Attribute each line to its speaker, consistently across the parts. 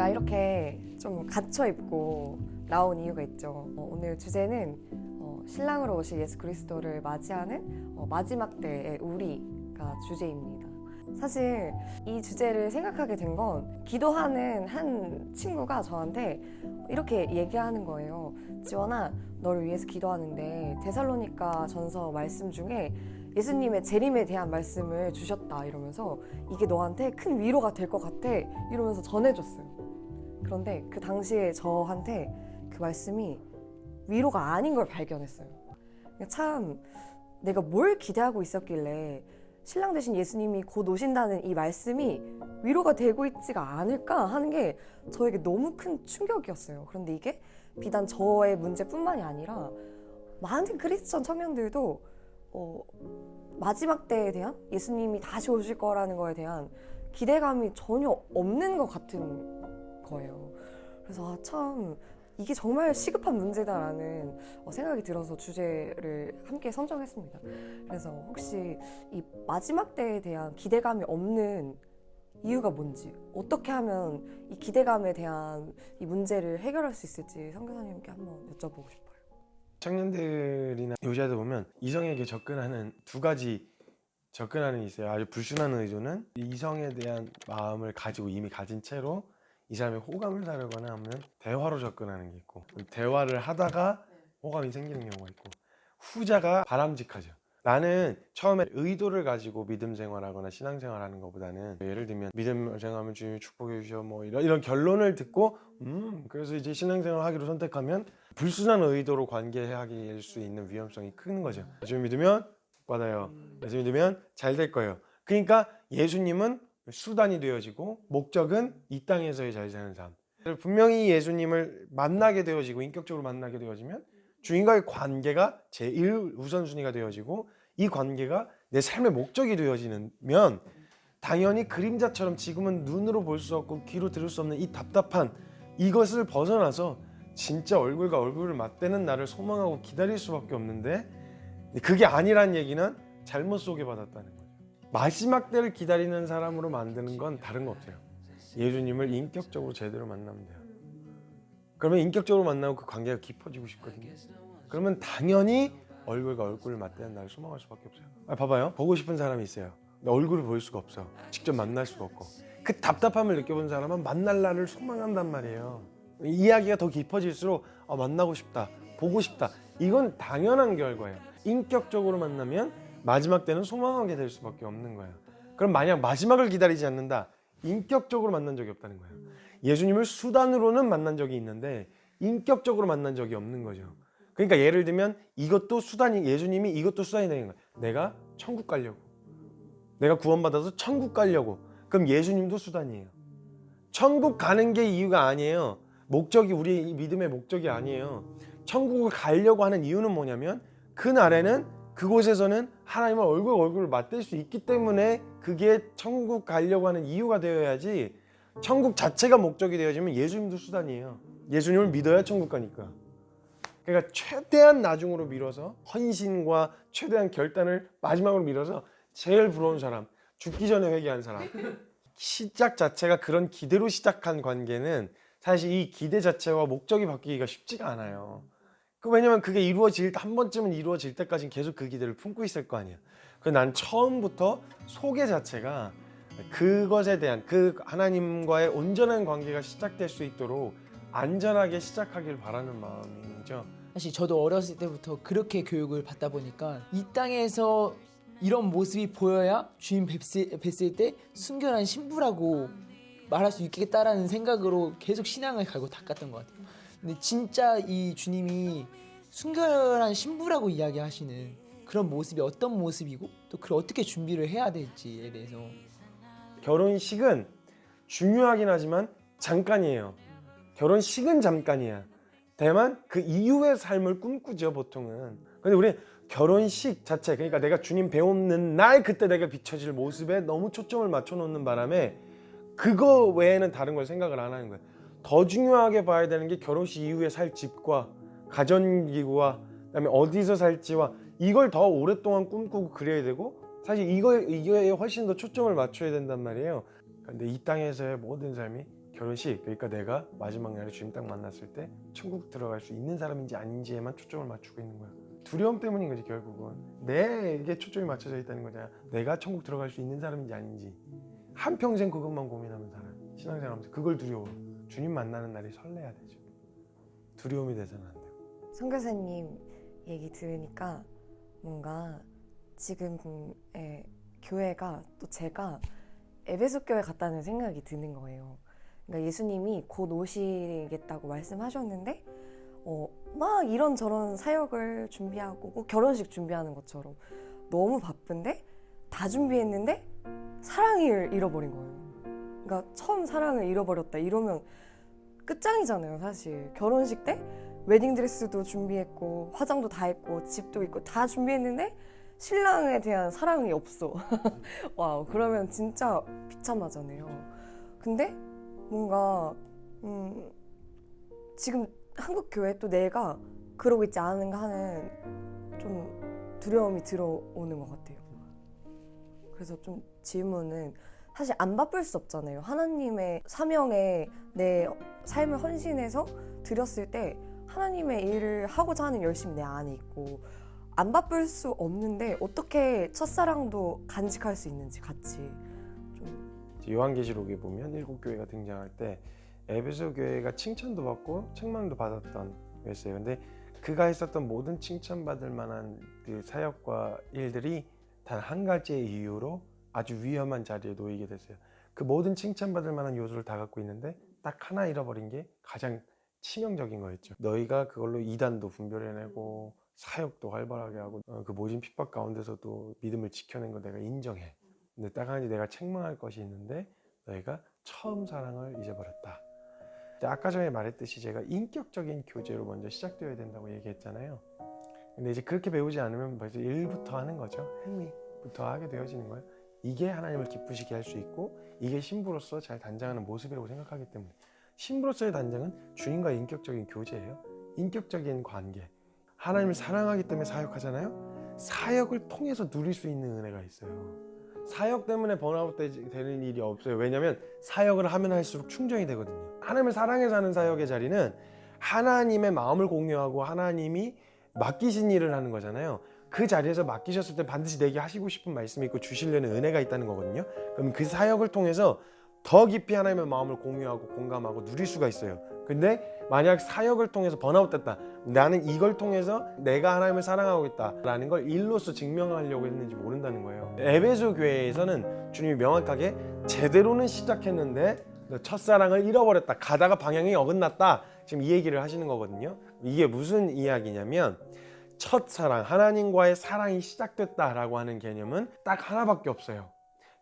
Speaker 1: 제가 이렇게 좀 갇혀 입고 나온 이유가 있죠. 오늘 주제는 신랑으로 오실 예수 그리스도를 맞이하는 마지막 때의 우리가 주제입니다. 사실 이 주제를 생각하게 된 건 기도하는 한 친구가 저한테 이렇게 얘기하는 거예요. 지원아, 너를 위해서 기도하는데 데살로니가 전서 말씀 중에 예수님의 재림에 대한 말씀을 주셨다 이러면서 이게 너한테 큰 위로가 될 것 같아 이러면서 전해줬어요. 그런데 그 당시에 저한테 그 말씀이 위로가 아닌 걸 발견했어요. 참 내가 뭘 기대하고 있었길래 신랑 되신 예수님이 곧 오신다는 이 말씀이 위로가 되고 있지가 않을까 하는 게 저에게 너무 큰 충격이었어요. 그런데 이게 비단 저의 문제뿐만이 아니라 많은 크리스천 청년들도 마지막 때에 대한 예수님이 다시 오실 거라는 거에 대한 기대감이 전혀 없는 것 같은 거예요. 그래서 참 이게 정말 시급한 문제다라는 생각이 들어서 주제를 함께 선정했습니다. 그래서 혹시 이 마지막 때에 대한 기대감이 없는 이유가 뭔지, 어떻게 하면 이 기대감에 대한 이 문제를 해결할 수 있을지 선교사님께 한번 여쭤보고 싶어요.
Speaker 2: 청년들이나 요새도 보면 이성에게 접근하는 두 가지 접근하는 있어요. 아주 불순한 의도는 이성에 대한 마음을 가지고 이미 가진 채로 이 사람의 호감을 사려거나 하면 대화로 접근하는 게 있고, 대화를 하다가 호감이 생기는 경우가 있고, 후자가 바람직하죠. 나는 처음에 의도를 가지고 믿음 생활하거나 신앙 생활하는 것보다는 예를 들면 믿음 생활하면 주님이 축복해 주셔 뭐 이런 결론을 듣고 그래서 이제 신앙 생활 하기로 선택하면 불순한 의도로 관계하길 수 있는 위험성이 큰 거죠. 예수님 믿으면 받아요. 예수님 믿으면 잘 될 거예요. 그러니까 예수님은 수단이 되어지고 목적은 이 땅에서의 잘 사는 삶. 분명히 예수님을 만나게 되어지고 인격적으로 만나게 되어지면 주인과의 관계가 제일 우선순위가 되어지고 이 관계가 내 삶의 목적이 되어지면 당연히 그림자처럼 지금은 눈으로 볼 수 없고 귀로 들을 수 없는 이 답답한 이것을 벗어나서 진짜 얼굴과 얼굴을 맞대는 나를 소망하고 기다릴 수밖에 없는데, 그게 아니란 얘기는 잘못 소개받았다는 거예요. 마지막 때를 기다리는 사람으로 만드는 건 다른 거 없어요. 예수님을 인격적으로 제대로 만나면 돼요. 그러면 인격적으로 만나고 그 관계가 깊어지고 싶거든요. 그러면 당연히 얼굴과 얼굴을 맞대는 나를 소망할 수밖에 없어요. 봐봐요. 보고 싶은 사람이 있어요. 근데 얼굴을 볼 수가 없어. 직접 만날 수가 없고. 그 답답함을 느껴본 사람은 만날 날을 소망한단 말이에요. 이야기가 더 깊어질수록 만나고 싶다, 보고 싶다. 이건 당연한 결과예요. 인격적으로 만나면 마지막 때는 소망하게 될 수밖에 없는 거예요. 그럼 만약 마지막을 기다리지 않는다, 인격적으로 만난 적이 없다는 거예요. 예수님을 수단으로는 만난 적이 있는데 인격적으로 만난 적이 없는 거죠. 그러니까 예를 들면 이것도 수단이, 예수님이 이것도 수단이 되는 거예요. 내가 천국 가려고, 내가 구원받아서 천국 가려고. 그럼 예수님도 수단이에요. 천국 가는 게 이유가 아니에요. 목적이, 우리 믿음의 목적이 아니에요. 천국을 가려고 하는 이유는 뭐냐면 그날에는 그곳에서는 하나님을 얼굴을 맞댈 수 있기 때문에 그게 천국 가려고 하는 이유가 되어야지, 천국 자체가 목적이 되어지면 예수님도 수단이에요. 예수님을 믿어야 천국 가니까. 그러니까 최대한 나중으로 미뤄서 헌신과 최대한 결단을 마지막으로 미뤄서 제일 부러운 사람, 죽기 전에 회개한 사람. 시작 자체가 그런 기대로 시작한 관계는 사실 이 기대 자체와 목적이 바뀌기가 쉽지가 않아요. 왜냐면 그게 한 번쯤은 이루어질 때까지는 계속 그 기대를 품고 있을 거 아니야. 그래서 난 처음부터 소개 자체가 그것에 대한 그 하나님과의 온전한 관계가 시작될 수 있도록 안전하게 시작하길 바라는 마음이죠.
Speaker 3: 사실 저도 어렸을 때부터 그렇게 교육을 받다 보니까 이 땅에서 이런 모습이 보여야 주님 뵀을 때 순결한 신부라고 말할 수 있겠다라는 생각으로 계속 신앙을 갈고 닦았던 것 같아요. 근데 진짜 이 주님이 순결한 신부라고 이야기하시는 그런 모습이 어떤 모습이고 또 그걸 어떻게 준비를 해야 될지에 대해서.
Speaker 2: 결혼식은 중요하긴 하지만 잠깐이에요. 결혼식은 잠깐이야. 다만 그 이후의 삶을 꿈꾸죠, 보통은. 근데 우리 결혼식 자체, 그러니까 내가 주님 배우는 날 그때 내가 비춰질 모습에 너무 초점을 맞춰 놓는 바람에 그거 외에는 다른 걸 생각을 안 하는 거예요. 더 중요하게 봐야 되는 게 결혼식 이후에 살 집과 가전기구와 그다음에 어디서 살지와 이걸 더 오랫동안 꿈꾸고 그려야 되고, 사실 이거에 훨씬 더 초점을 맞춰야 된단 말이에요. 근데 이 땅에서의 모든 삶이 결혼식, 그러니까 내가 마지막 날에 주님 딱 만났을 때 천국 들어갈 수 있는 사람인지 아닌지에만 초점을 맞추고 있는 거야. 두려움 때문인 거지. 결국은 내게 초점이 맞춰져 있다는 거잖아. 내가 천국 들어갈 수 있는 사람인지 아닌지 한평생 그것만 고민하면 살아. 신앙생활하면서 그걸 두려워. 주님 만나는 날이 설레야 되죠. 두려움이 돼서는 안 되고.
Speaker 1: 선교사님 얘기 들으니까 뭔가 지금의 교회가 또 제가 에베소 교회 같다는 생각이 드는 거예요. 그러니까 예수님이 곧 오시겠다고 말씀하셨는데 막 이런저런 사역을 준비하고 꼭 결혼식 준비하는 것처럼 너무 바쁜데 다 준비했는데 사랑을 잃어버린 거예요. 그러니까 처음 사랑을 잃어버렸다 이러면 끝장이잖아요. 사실 결혼식 때 웨딩드레스도 준비했고 화장도 다 했고 집도 있고 다 준비했는데 신랑에 대한 사랑이 없어. 와우, 그러면 진짜 비참하잖아요. 근데 뭔가 지금 한국 교회 또 내가 그러고 있지 않은가 하는 좀 두려움이 들어오는 것 같아요. 그래서 좀 질문은 사실 안 바쁠 수 없잖아요. 하나님의 사명에 내 삶을 헌신해서 드렸을 때 하나님의 일을 하고자 하는 열심이 내 안에 있고 안 바쁠 수 없는데 어떻게 첫사랑도 간직할 수 있는지 같이 좀.
Speaker 2: 요한계시록에 보면 7교회가 등장할 때 에베소 교회가 칭찬도 받고 책망도 받았던 교회였어요. 근데 그가 했었던 모든 칭찬받을 만한 그 사역과 일들이 단 한 가지의 이유로 아주 위험한 자리에 놓이게 됐어요. 그 모든 칭찬받을 만한 요소를 다 갖고 있는데 딱 하나 잃어버린 게 가장 치명적인 거였죠. 너희가 그걸로 이단도 분별해내고 사역도 활발하게 하고 그 모진 핍박 가운데서도 믿음을 지켜낸 거 내가 인정해. 근데 딱 한 가지 내가 책망할 것이 있는데 너희가 처음 사랑을 잊어버렸다. 아까 전에 말했듯이 제가 인격적인 교제로 먼저 시작되어야 된다고 얘기했잖아요. 근데 이제 그렇게 배우지 않으면 벌써 일부터 하는 거죠. 행위부터 하게 되어지는 거예요. 이게 하나님을 기쁘시게 할 수 있고 이게 신부로서 잘 단장하는 모습이라고 생각하기 때문에 신부로서의 단장은 주님과의 인격적인 교제예요. 인격적인 관계. 하나님을 사랑하기 때문에 사역하잖아요. 사역을 통해서 누릴 수 있는 은혜가 있어요. 사역 때문에 번아웃 되는 일이 없어요. 왜냐하면 사역을 하면 할수록 충전이 되거든요. 하나님을 사랑해서 하는 사역의 자리는 하나님의 마음을 공유하고 하나님이 맡기신 일을 하는 거잖아요. 그 자리에서 맡기셨을 때 반드시 내게 하시고 싶은 말씀이 있고 주시려는 은혜가 있다는 거거든요. 그럼 그 사역을 통해서 더 깊이 하나님의 마음을 공유하고 공감하고 누릴 수가 있어요. 근데 만약 사역을 통해서 번아웃 됐다, 나는 이걸 통해서 내가 하나님을 사랑하고 있다라는 걸 일로서 증명하려고 했는지 모른다는 거예요. 에베소 교회에서는 주님이 명확하게 제대로는 시작했는데 첫사랑을 잃어버렸다, 가다가 방향이 어긋났다, 지금 이 얘기를 하시는 거거든요. 이게 무슨 이야기냐면 첫사랑, 하나님과의 사랑이 시작됐다라고 하는 개념은 딱 하나밖에 없어요.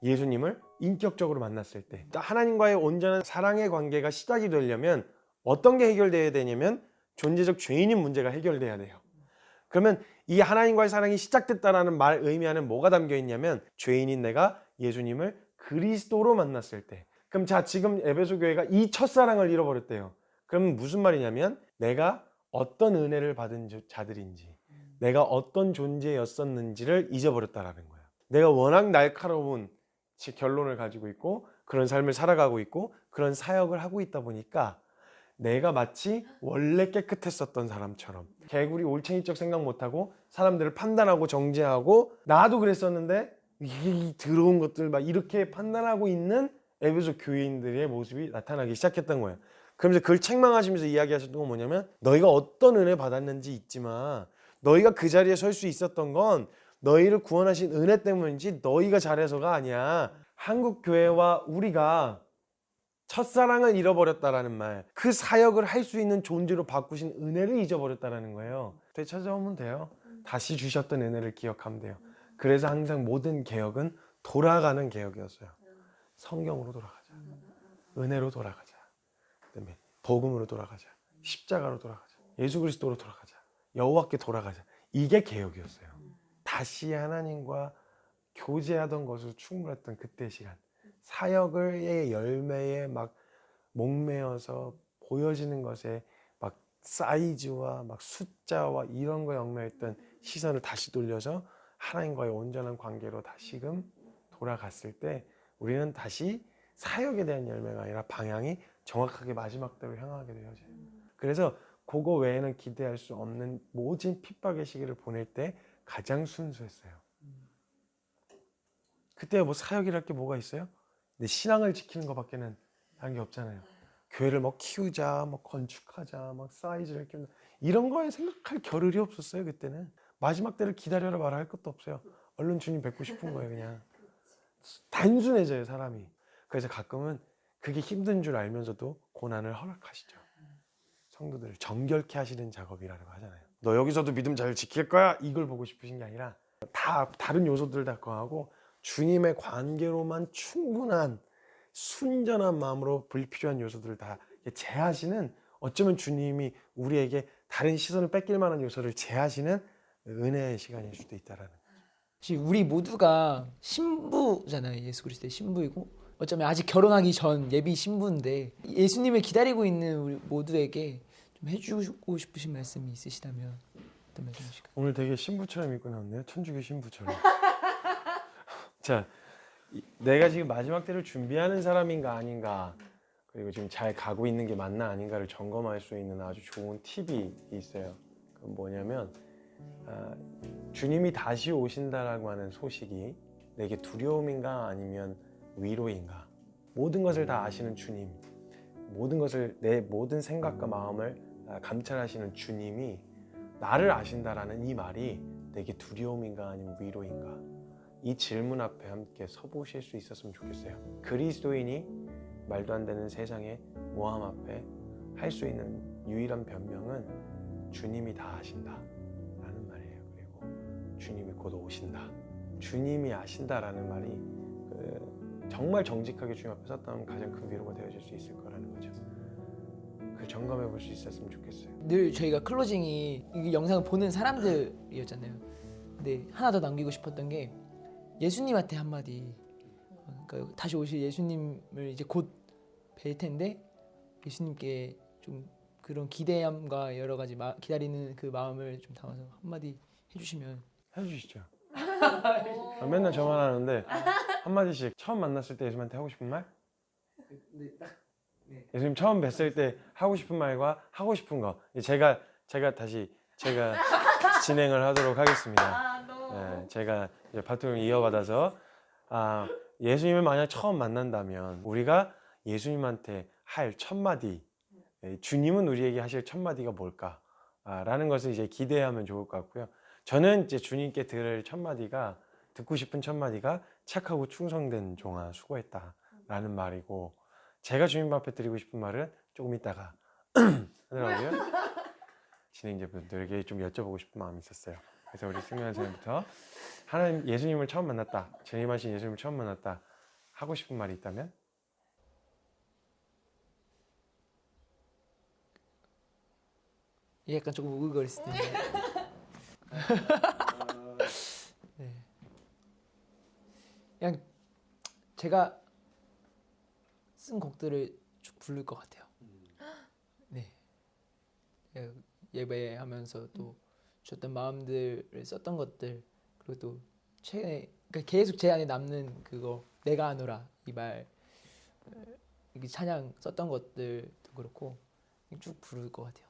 Speaker 2: 예수님을 인격적으로 만났을 때 하나님과의 온전한 사랑의 관계가 시작이 되려면 어떤 게 해결돼야 되냐면 존재적 죄인인 문제가 해결돼야 돼요. 그러면 이 하나님과의 사랑이 시작됐다라는 말 의미하는 뭐가 담겨 있냐면 죄인인 내가 예수님을 그리스도로 만났을 때. 그럼 자, 지금 에베소 교회가 이 첫사랑을 잃어버렸대요. 그럼 무슨 말이냐면 내가 어떤 은혜를 받은 자들인지, 내가 어떤 존재였었는지를 잊어버렸다라는 거예요. 내가 워낙 날카로운 결론을 가지고 있고 그런 삶을 살아가고 있고 그런 사역을 하고 있다 보니까 내가 마치 원래 깨끗했었던 사람처럼 개구리 올챙이적 생각 못하고 사람들을 판단하고 정죄하고 나도 그랬었는데 이 더러운 것들 막 이렇게 판단하고 있는 에베소 교인들의 모습이 나타나기 시작했던 거예요. 그러면서 그걸 책망하시면서 이야기하셨던 건 뭐냐면 너희가 어떤 은혜 받았는지 잊지마. 너희가 그 자리에 설 수 있었던 건 너희를 구원하신 은혜 때문인지 너희가 잘해서가 아니야. 한국 교회와 우리가 첫사랑을 잃어버렸다라는 말, 그 사역을 할 수 있는 존재로 바꾸신 은혜를 잊어버렸다라는 거예요. 되찾아오면 돼요. 다시 주셨던 은혜를 기억하면 돼요. 그래서 항상 모든 개혁은 돌아가는 개혁이었어요. 성경으로 돌아가자, 은혜로 돌아가자, 그다음에 복음으로 돌아가자, 십자가로 돌아가자, 예수 그리스도로 돌아가자, 여호와께 돌아가자. 이게 개혁이었어요. 다시 하나님과 교제하던 것으로 충분했던 그때의 시간, 사역의 열매에 막 목매어서 보여지는 것에 막 사이즈와 막 숫자와 이런 거에 얽매였던 시선을 다시 돌려서 하나님과의 온전한 관계로 다시금 돌아갔을 때 우리는 다시 사역에 대한 열매가 아니라 방향이 정확하게 마지막 때로 향하게 되어져요. 그래서 그거 외에는 기대할 수 없는 모진 핍박의 시기를 보낼 때 가장 순수했어요. 그때 뭐 사역이랄 게 뭐가 있어요? 내 신앙을 지키는 것밖에는 한 게 없잖아요. 교회를 뭐 키우자, 뭐 건축하자, 막 사이즈를 키운다 이런 거에 생각할 겨를이 없었어요. 그때는 마지막 때를 기다려라 말아 할 것도 없어요. 얼른 주님 뵙고 싶은 거예요. 그냥 단순해져요 사람이. 그래서 가끔은 그게 힘든 줄 알면서도 고난을 허락하시죠. 성도들을 정결케 하시는 작업이라고 하잖아요. 너 여기서도 믿음 잘 지킬 거야? 이걸 보고 싶으신 게 아니라 다 다른 요소들 다 거하고 주님의 관계로만 충분한 순전한 마음으로 불필요한 요소들을 다 제하시는, 어쩌면 주님이 우리에게 다른 시선을 뺏길 만한 요소를 제하시는 은혜의 시간일 수도 있다라는.
Speaker 3: 사실 우리 모두가 신부잖아요. 예수 그리스도의 신부이고 어쩌면 아직 결혼하기 전 예비 신부인데 예수님을 기다리고 있는 우리 모두에게 좀 해주고 싶으신 말씀이 있으시다면 어떤 말씀이실까요?
Speaker 2: 오늘 되게 신부처럼 입고 나왔네요. 천주교 신부처럼. 자, 내가 지금 마지막 때를 준비하는 사람인가 아닌가, 그리고 지금 잘 가고 있는 게 맞나 아닌가를 점검할 수 있는 아주 좋은 팁이 있어요. 그건 뭐냐면 주님이 다시 오신다라고 하는 소식이 내게 두려움인가 아니면 위로인가. 모든 것을 다 아시는 주님, 모든 것을, 내 모든 생각과 마음을 감찰하시는 주님이 나를 아신다라는 이 말이 내게 두려움인가 아니면 위로인가, 이 질문 앞에 함께 서보실 수 있었으면 좋겠어요. 그리스도인이 말도 안 되는 세상의 모함 앞에 할 수 있는 유일한 변명은 주님이 다 아신다 라는 말이에요. 그리고 주님이 곧 오신다, 주님이 아신다라는 말이 정말 정직하게 주님 앞에 섰다면 가장 큰 위로가 되어질 수 있을 거라는 거죠. 그 점검해 볼 수 있었으면 좋겠어요.
Speaker 3: 늘 저희가 클로징이 이 영상을 보는 사람들이었잖아요. 근데 하나 더 남기고 싶었던 게 예수님한테 한마디, 그러니까 다시 오실 예수님을 이제 곧 뵐 텐데 예수님께 좀 그런 기대함과 여러 가지 기다리는 그 마음을 좀 담아서 한마디 해주시면.
Speaker 2: 해주시죠. 맨날 저만 하는데 한마디씩. 처음 만났을 때 예수님한테 하고 싶은 말? 예수님 처음 뵀을 때 하고 싶은 말과 하고 싶은 거, 제가 진행을 하도록 하겠습니다. 네, 제가 이제 바통을 이어받아서 예수님을 만약 처음 만난다면 우리가 예수님한테 할 첫 마디, 주님은 우리에게 하실 첫 마디가 뭘까? 라는 것을 이제 기대하면 좋을 것 같고요. 저는 이제 주님께 들을 첫 마디가, 듣고 싶은 첫 마디가 착하고 충성된 종아 수고했다 라는 말이고, 제가 주님 앞에 드리고 싶은 말은 조금 이따가 하더라고요. 진행자분들에게 좀 여쭤보고 싶은 마음이 있었어요. 그래서 우리 승리한 전부터 하나님, 예수님을 처음 만났다, 재림하신 예수님을 처음 만났다, 하고 싶은 말이 있다면?
Speaker 3: 약간 조금 우글거렸을 텐데. 네. 그냥 제가 쓴 곡들을 쭉 부를 것 같아요. 네. 예배하면서 또 주셨던 마음들을 썼던 것들, 그리고 또 최근에 그러니까 계속 제 안에 남는 그거 내가 아노라 이 말, 이 찬양 썼던 것들도 그렇고 쭉 부를 것 같아요.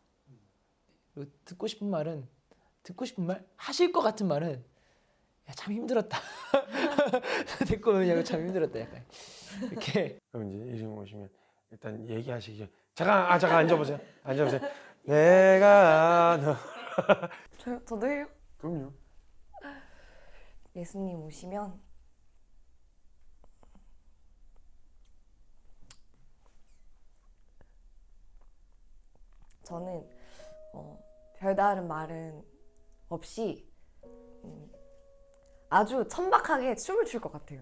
Speaker 3: 그리고 듣고 싶은 말, 하실 것 같은 말은 야, 참 힘들었다. 듣고 오냐고 참 힘들었다. 약간 이렇게.
Speaker 2: 그럼 이제 예수님 오시면 일단 얘기하시기 전에 잠깐 앉아보세요. 앉아보세요. 내가 너.
Speaker 1: 저도 해요.
Speaker 2: 그럼요.
Speaker 1: 예수님 오시면 저는 별다른 말은 없이 아주 천박하게 춤을 출 것 같아요.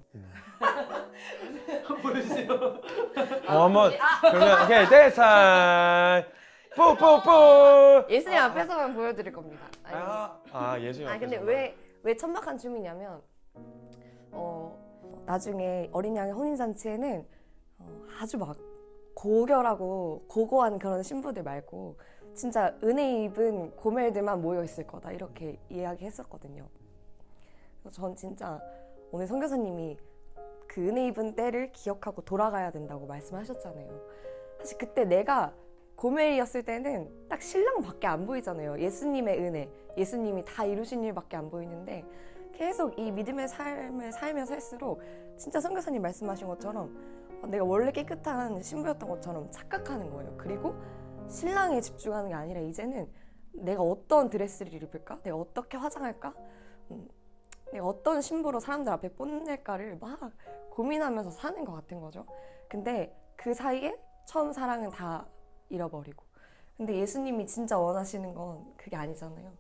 Speaker 3: 보여주세요.
Speaker 2: 한번 그러면 오케이 대사 뽀뽀뽀.
Speaker 1: 예수님 앞에서만 보여드릴 겁니다.
Speaker 2: 예수님
Speaker 1: 아니 근데
Speaker 2: 앞에서만.
Speaker 1: 왜 천박한 춤이냐면 나중에 어린 양의 혼인잔치에는 아주 막 고결하고 고고한 그런 신부들 말고 진짜 은혜 입은 고멜들만 모여 있을 거다 이렇게 이야기했었거든요. 그래서 전 진짜 오늘 선교사님이 그 은혜 입은 때를 기억하고 돌아가야 된다고 말씀하셨잖아요. 사실 그때 내가 고멜이었을 때는 딱 신랑밖에 안 보이잖아요. 예수님의 은혜, 예수님이 다 이루신 일밖에 안 보이는데 계속 이 믿음의 삶을 살면 살수록 진짜 선교사님 말씀하신 것처럼 내가 원래 깨끗한 신부였던 것처럼 착각하는 거예요. 그리고 신랑에 집중하는 게 아니라 이제는 내가 어떤 드레스를 입을까? 내가 어떻게 화장할까? 내가 어떤 신부로 사람들 앞에 뽐낼까를 막 고민하면서 사는 것 같은 거죠. 근데 그 사이에 처음 사랑은 다 잃어버리고. 근데 예수님이 진짜 원하시는 건 그게 아니잖아요.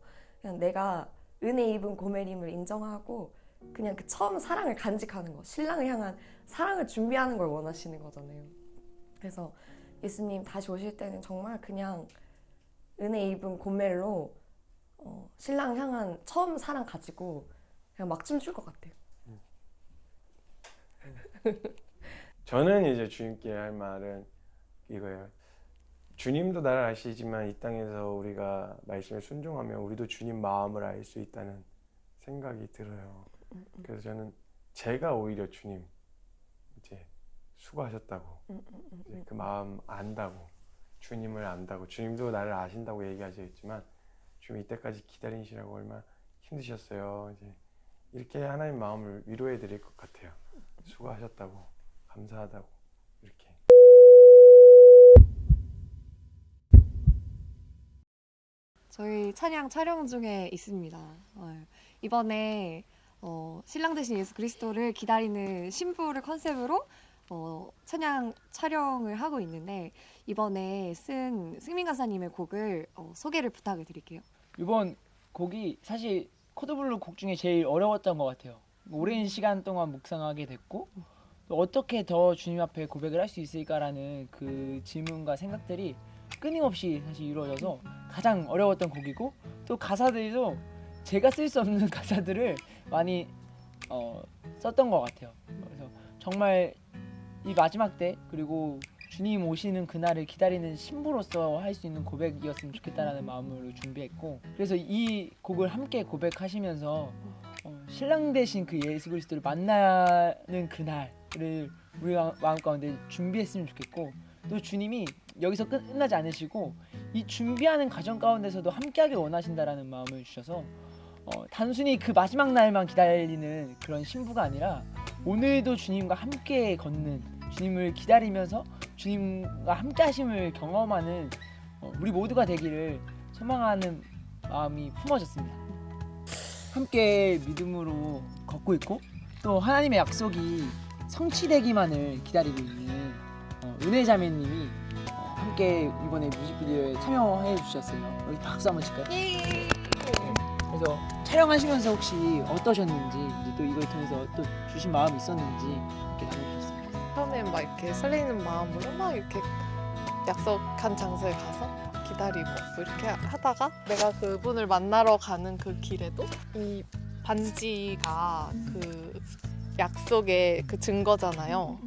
Speaker 1: 그냥 내가 은혜 입은 고멜임을 인정하고 그냥 그 처음 사랑을 간직하는 거, 신랑을 향한 사랑을 준비하는 걸 원하시는 거잖아요. 그래서 예수님 다시 오실 때는 정말 그냥 은혜 입은 고멜로 신랑 향한 처음 사랑 가지고 그냥 막 춤출 것 같아요.
Speaker 2: 저는 이제 주님께 할 말은 이거예요. 주님도 나를 아시지만 이 땅에서 우리가 말씀에 순종하면 우리도 주님 마음을 알 수 있다는 생각이 들어요. 그래서 저는 제가 오히려 주님 이제 수고하셨다고 이제 그 마음 안다고 주님을 안다고 주님도 나를 아신다고 얘기하시겠지만 주님 이때까지 기다리시라고 얼마나 힘드셨어요. 이제 이렇게 하나님 마음을 위로해 드릴 것 같아요. 수고하셨다고 감사하다고 이렇게.
Speaker 1: 저희 찬양 촬영 중에 있습니다. 이번에 신랑 되신 예수 그리스도를 기다리는 신부를 컨셉으로 찬양 촬영을 하고 있는데 이번에 쓴 승민 가사님의 곡을 소개를 부탁을 드릴게요.
Speaker 3: 이번 곡이 사실 코드블루 곡 중에 제일 어려웠던 것 같아요. 오랜 시간 동안 묵상하게 됐고 또 어떻게 더 주님 앞에 고백을 할 수 있을까라는 그 질문과 생각들이 끊임없이 사실 이루어져서 가장 어려웠던 곡이고 또 가사들도 제가 쓸 수 없는 가사들을 많이 썼던 것 같아요. 그래서 정말 이 마지막 때 그리고 주님 오시는 그날을 기다리는 신부로서 할 수 있는 고백이었으면 좋겠다라는 마음으로 준비했고 그래서 이 곡을 함께 고백하시면서 신랑 되신 그 예수 그리스도를 만나는 그날을 우리 마음 가운데 준비했으면 좋겠고 또 주님이 여기서 끝나지 않으시고 이 준비하는 과정 가운데서도 함께하길 원하신다라는 마음을 주셔서 단순히 그 마지막 날만 기다리는 그런 신부가 아니라 오늘도 주님과 함께 걷는 주님을 기다리면서 주님과 함께 하심을 경험하는 우리 모두가 되기를 소망하는 마음이 품어졌습니다. 함께 믿음으로 걷고 있고 또 하나님의 약속이 성취되기만을 기다리고 있는 은혜 자매님이 함께 이번에 뮤직비디오에 참여해 주셨어요. 여기 박수 한번 칠까요? 예. 그래서 촬영하시면서 혹시 어떠셨는지 이제 또 이걸 통해서 또 주신 마음이 있었는지 이렇게 나눠주셨습니다.
Speaker 4: 처음엔 막 이렇게 설레이는 마음으로 막 이렇게 약속한 장소에 가서 기다리고 뭐 이렇게 하다가 내가 그분을 만나러 가는 그 길에도 이 반지가 그 약속의 그 증거잖아요.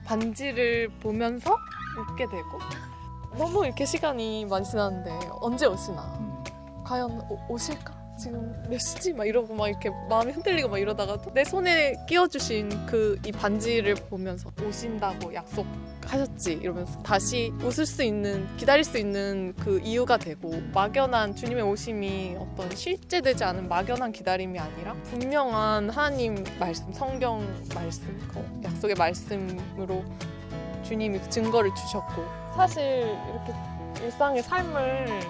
Speaker 4: 반지를 보면서 웃게 되고 너무 이렇게 시간이 많이 지났는데 언제 오시나? 과연 오실까? 지금 몇 시지? 막 이러고 막 이렇게 마음이 흔들리고 막 이러다가도 내 손에 끼워주신 그 이 반지를 보면서 오신다고 약속하셨지 이러면서 다시 웃을 수 있는 기다릴 수 있는 그 이유가 되고 막연한 주님의 오심이 어떤 실제되지 않은 막연한 기다림이 아니라 분명한 하나님 말씀 성경 말씀 약속의 말씀으로 주님이 그 증거를 주셨고 사실 이렇게 일상의 삶을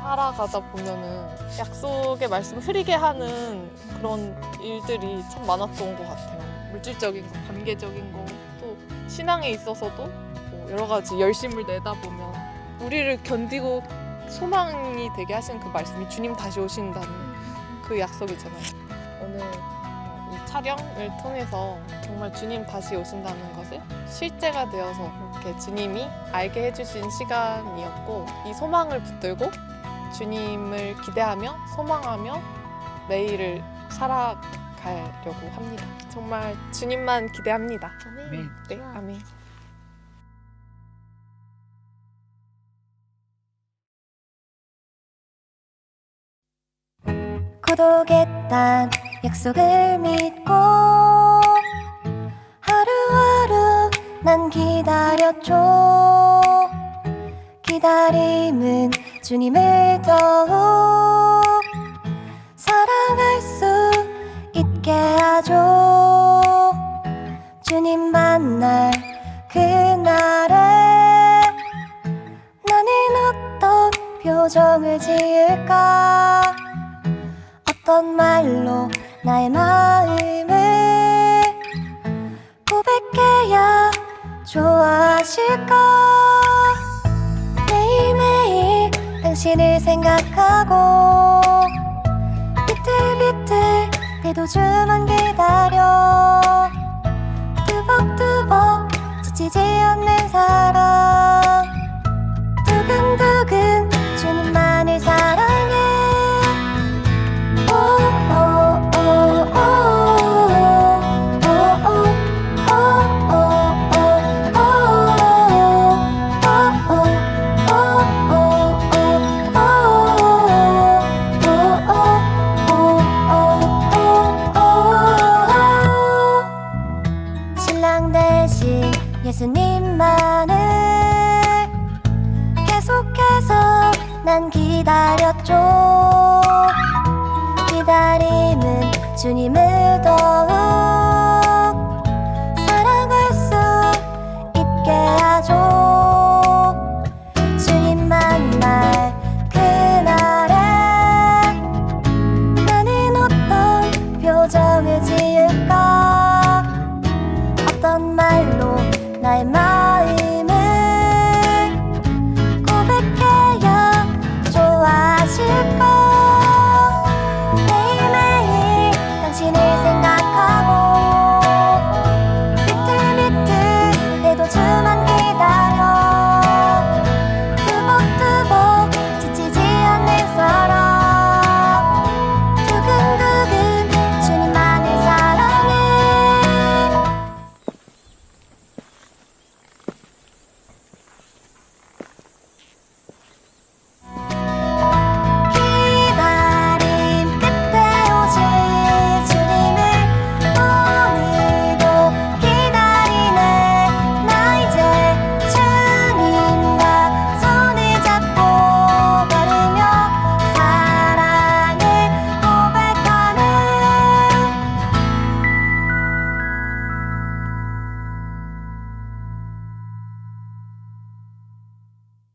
Speaker 4: 살아가다 보면은 약속의 말씀을 흐리게 하는 그런 일들이 참 많았던 것 같아요. 물질적인 거, 관계적인 거, 또 신앙에 있어서도 뭐 여러 가지 열심을 내다 보면 우리를 견디고 소망이 되게 하신 그 말씀이 주님 다시 오신다는 그 약속이잖아요. 오늘 이 촬영을 통해서 정말 주님 다시 오신다는 것을 실제가 되어서 이렇게 주님이 알게 해주신 시간이었고 이 소망을 붙들고 주님을 기대하며 소망하며 매일을 살아가려고 합니다. 정말 주님만 기대합니다.
Speaker 3: 아멘.
Speaker 4: 네, 아멘.
Speaker 5: 구독했단 약속을 믿고 하루하루 난 기다렸죠. 기다림은 주님을 더욱 사랑할 수 있게 하죠. 주님 만날 그날에 나는 어떤 표정을 지을까? 어떤 말로 나의 마음을 고백해야 좋아하실까? 매일매일 당신을 생각하고 비틀비틀 대도주만 기다려 뚜벅뚜벅 지치지 않는 사랑 두근두근 주님만을 사랑해. 신랑 대신 예수님만을 계속해서 난 기다렸죠. 기다림은 주님을 더욱